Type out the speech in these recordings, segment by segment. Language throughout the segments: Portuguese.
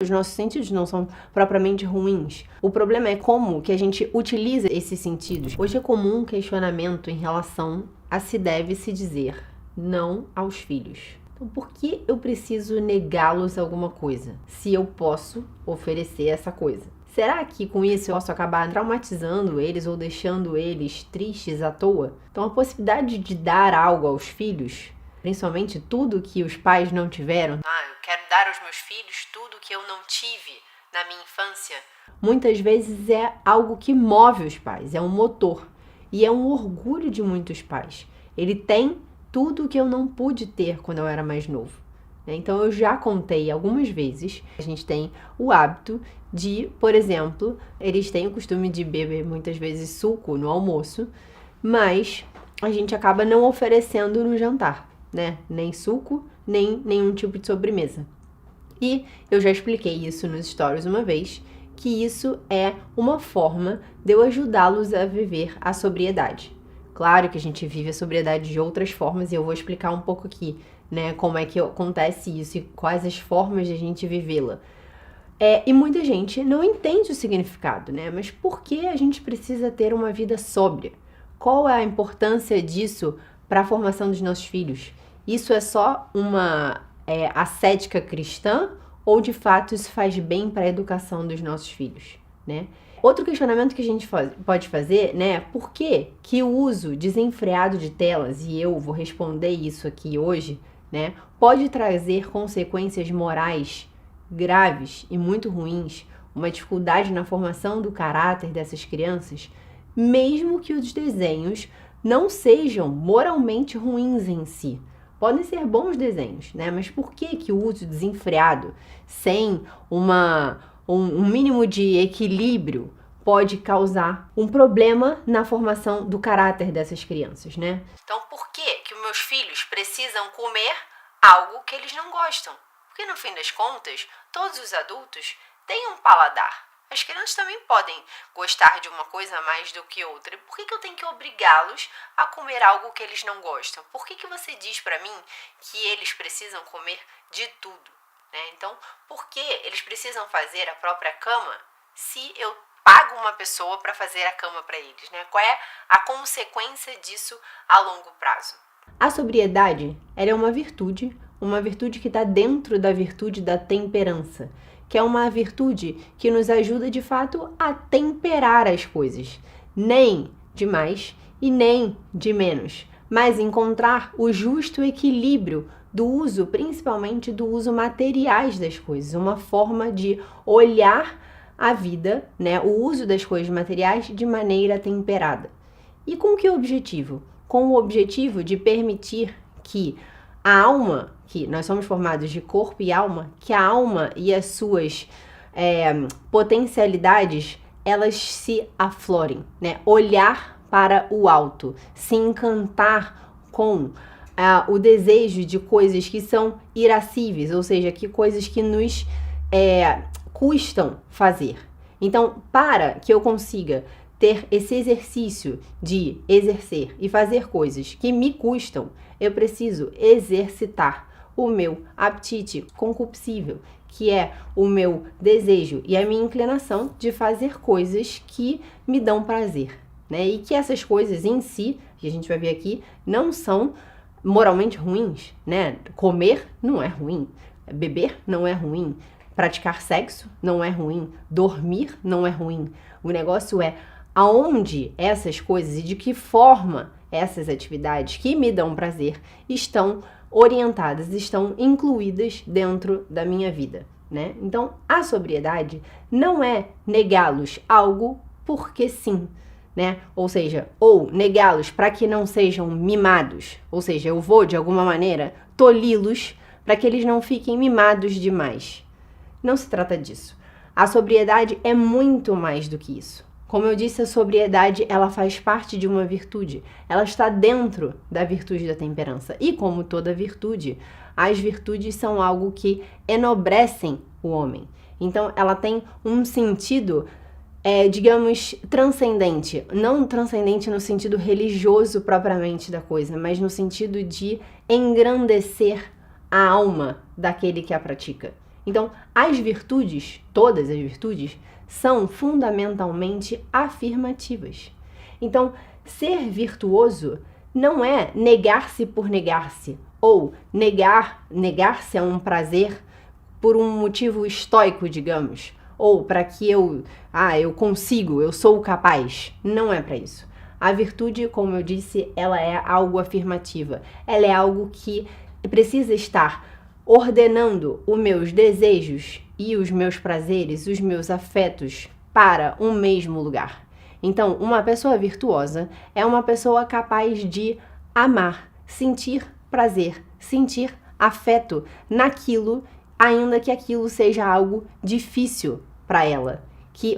Os nossos sentidos não são propriamente ruins. O problema é como que a gente utiliza esses sentidos. Hoje é comum um questionamento em relação a se deve se dizer não aos filhos. Então, por que eu preciso negá-los alguma coisa, se eu posso oferecer essa coisa? Será que com isso eu posso acabar traumatizando eles ou deixando eles tristes à toa? Então, a possibilidade de dar algo aos filhos, principalmente tudo que os pais não tiveram. Eu quero dar aos meus filhos tudo que eu não tive na minha infância. Muitas vezes é algo que move os pais, é um motor. E é um orgulho de muitos pais. Ele tem tudo que eu não pude ter quando eu era mais novo. Então eu já contei algumas vezes, a gente tem o hábito de, por exemplo, eles têm o costume de beber muitas vezes suco no almoço, mas a gente acaba não oferecendo no jantar, né? Nem suco, nem nenhum tipo de sobremesa. E eu já expliquei isso nos stories uma vez, que isso é uma forma de eu ajudá-los a viver a sobriedade. Claro que a gente vive a sobriedade de outras formas e eu vou explicar um pouco aqui, né, como é que acontece isso e quais as formas de a gente vivê-la. E muita gente não entende o significado, né? Mas por que a gente precisa ter uma vida sóbria? Qual é a importância disso para a formação dos nossos filhos? Isso é só uma ascética cristã ou de fato isso faz bem para a educação dos nossos filhos, né? Outro questionamento que a gente pode fazer, né, por que o uso desenfreado de telas, e eu vou responder isso aqui hoje, né, pode trazer consequências morais graves e muito ruins, uma dificuldade na formação do caráter dessas crianças, mesmo que os desenhos não sejam moralmente ruins em si. Podem ser bons desenhos, né? Mas por que o uso desenfreado, sem um mínimo de equilíbrio, pode causar um problema na formação do caráter dessas crianças, né? Então, por que os meus filhos precisam comer algo que eles não gostam? Porque, no fim das contas, todos os adultos têm um paladar. As crianças também podem gostar de uma coisa mais do que outra. Por que eu tenho que obrigá-los a comer algo que eles não gostam? Por que você diz para mim que eles precisam comer de tudo? Né? Então, por que eles precisam fazer a própria cama se eu pago uma pessoa para fazer a cama para eles? Né? Qual é a consequência disso a longo prazo? A sobriedade, ela é uma virtude que está dentro da virtude da temperança, que é uma virtude que nos ajuda de fato a temperar as coisas, nem de mais e nem de menos, mas encontrar o justo equilíbrio do uso, principalmente do uso materiais das coisas, uma forma de olhar a vida, né, o uso das coisas materiais de maneira temperada. E com que objetivo? Com o objetivo de permitir que a alma, que nós somos formados de corpo e alma, que a alma e as suas potencialidades, elas se aflorem, né? Olhar para o alto, se encantar com o desejo de coisas que são irascíveis, ou seja, que coisas que nos custam fazer. Então, para que eu consiga ter esse exercício de exercer e fazer coisas que me custam, eu preciso exercitar o meu apetite concupiscível, que é o meu desejo e a minha inclinação de fazer coisas que me dão prazer, né? E que essas coisas em si, que a gente vai ver aqui, não são moralmente ruins, né? Comer não é ruim, beber não é ruim, praticar sexo não é ruim, dormir não é ruim. O negócio é aonde essas coisas e de que forma essas atividades que me dão prazer estão orientadas, estão incluídas dentro da minha vida, né? Então, a sobriedade não é negá-los algo porque sim, né? Ou seja, ou negá-los para que não sejam mimados, ou seja, eu vou de alguma maneira tolhi-los para que eles não fiquem mimados demais. Não se trata disso. A sobriedade é muito mais do que isso. Como eu disse, a sobriedade, ela faz parte de uma virtude. Ela está dentro da virtude da temperança. E como toda virtude, as virtudes são algo que enobrecem o homem. Então, ela tem um sentido, digamos, transcendente. Não transcendente no sentido religioso propriamente da coisa, mas no sentido de engrandecer a alma daquele que a pratica. Então, as virtudes, todas as virtudes, são fundamentalmente afirmativas. Então, ser virtuoso não é negar-se por negar-se, ou negar-se a um prazer por um motivo estoico, digamos, ou para que eu consigo, eu sou capaz. Não é para isso. A virtude, como eu disse, ela é algo afirmativa. Ela é algo que precisa estar ordenando os meus desejos e os meus prazeres, os meus afetos para um mesmo lugar. Então, uma pessoa virtuosa é uma pessoa capaz de amar, sentir prazer, sentir afeto naquilo, ainda que aquilo seja algo difícil para ela,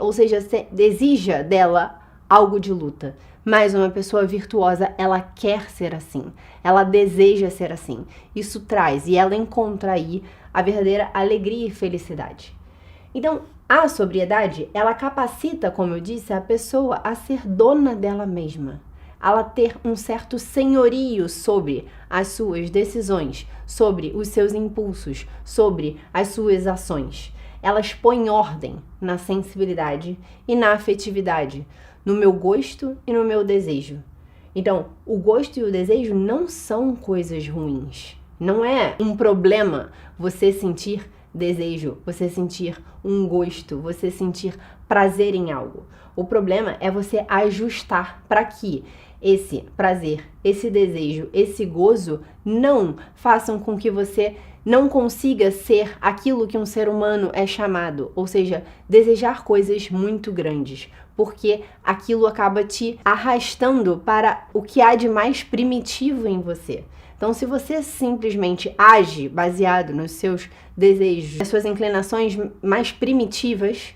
ou seja, exija dela algo de luta. Mas uma pessoa virtuosa, ela quer ser assim, ela deseja ser assim. Isso traz, e ela encontra aí a verdadeira alegria e felicidade. Então, a sobriedade, ela capacita, como eu disse, a pessoa a ser dona dela mesma. Ela ter um certo senhorio sobre as suas decisões, sobre os seus impulsos, sobre as suas ações. Elas põem ordem na sensibilidade e na afetividade, no meu gosto e no meu desejo. Então, o gosto e o desejo não são coisas ruins. Não é um problema você sentir desejo, você sentir um gosto, você sentir prazer em algo. O problema é você ajustar para que esse prazer, esse desejo, esse gozo não façam com que você não consiga ser aquilo que um ser humano é chamado, ou seja, desejar coisas muito grandes, porque aquilo acaba te arrastando para o que há de mais primitivo em você. Então, se você simplesmente age baseado nos seus desejos, nas suas inclinações mais primitivas,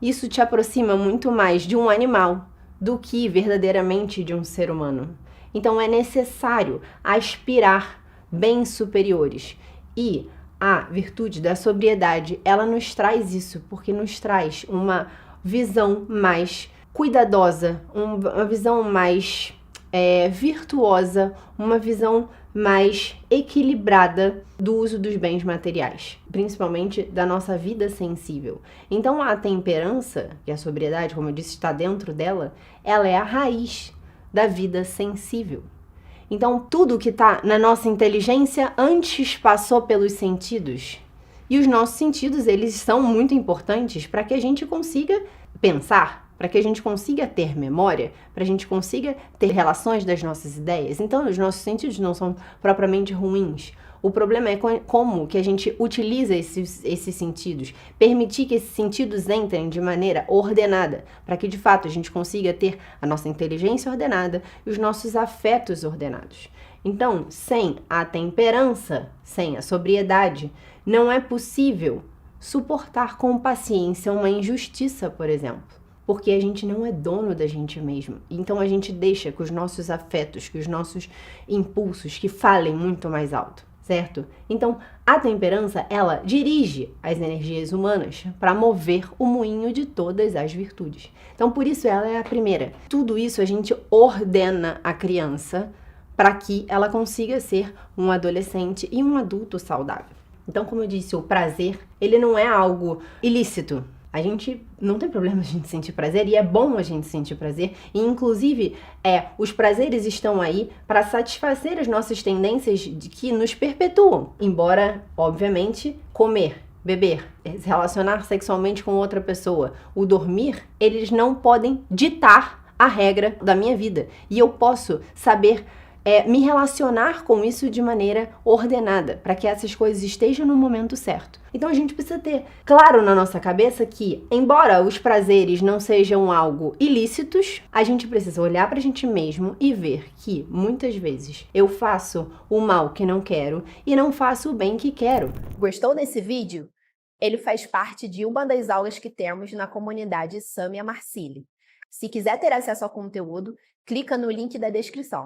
isso te aproxima muito mais de um animal do que verdadeiramente de um ser humano. Então, é necessário aspirar bens superiores. E a virtude da sobriedade, ela nos traz isso, porque nos traz uma visão mais cuidadosa, uma visão mais virtuosa, uma visão mais equilibrada do uso dos bens materiais, principalmente da nossa vida sensível. Então a temperança, que a sobriedade, como eu disse, está dentro dela, ela é a raiz da vida sensível. Então tudo que está na nossa inteligência antes passou pelos sentidos. E os nossos sentidos, eles são muito importantes para que a gente consiga pensar, para que a gente consiga ter memória, para a gente consiga ter relações das nossas ideias. Então, os nossos sentidos não são propriamente ruins. O problema é como que a gente utiliza esses sentidos, permitir que esses sentidos entrem de maneira ordenada, para que de fato a gente consiga ter a nossa inteligência ordenada e os nossos afetos ordenados. Então, sem a temperança, sem a sobriedade, não é possível suportar com paciência uma injustiça, por exemplo. Porque a gente não é dono da gente mesmo. Então a gente deixa que os nossos afetos, que os nossos impulsos, que falem muito mais alto, certo? Então a temperança, ela dirige as energias humanas para mover o moinho de todas as virtudes. Então por isso ela é a primeira. Tudo isso a gente ordena a criança para que ela consiga ser um adolescente e um adulto saudável. Então, como eu disse, o prazer, ele não é algo ilícito. A gente não tem problema a gente sentir prazer e é bom a gente sentir prazer. E, inclusive, os prazeres estão aí para satisfazer as nossas tendências que nos perpetuam. Embora, obviamente, comer, beber, se relacionar sexualmente com outra pessoa, o dormir, eles não podem ditar a regra da minha vida. E eu posso saber me relacionar com isso de maneira ordenada, para que essas coisas estejam no momento certo. Então a gente precisa ter claro na nossa cabeça que, embora os prazeres não sejam algo ilícitos, a gente precisa olhar para a gente mesmo e ver que, muitas vezes, eu faço o mal que não quero e não faço o bem que quero. Gostou desse vídeo? Ele faz parte de uma das aulas que temos na comunidade Samia Marcili. Se quiser ter acesso ao conteúdo, clica no link da descrição.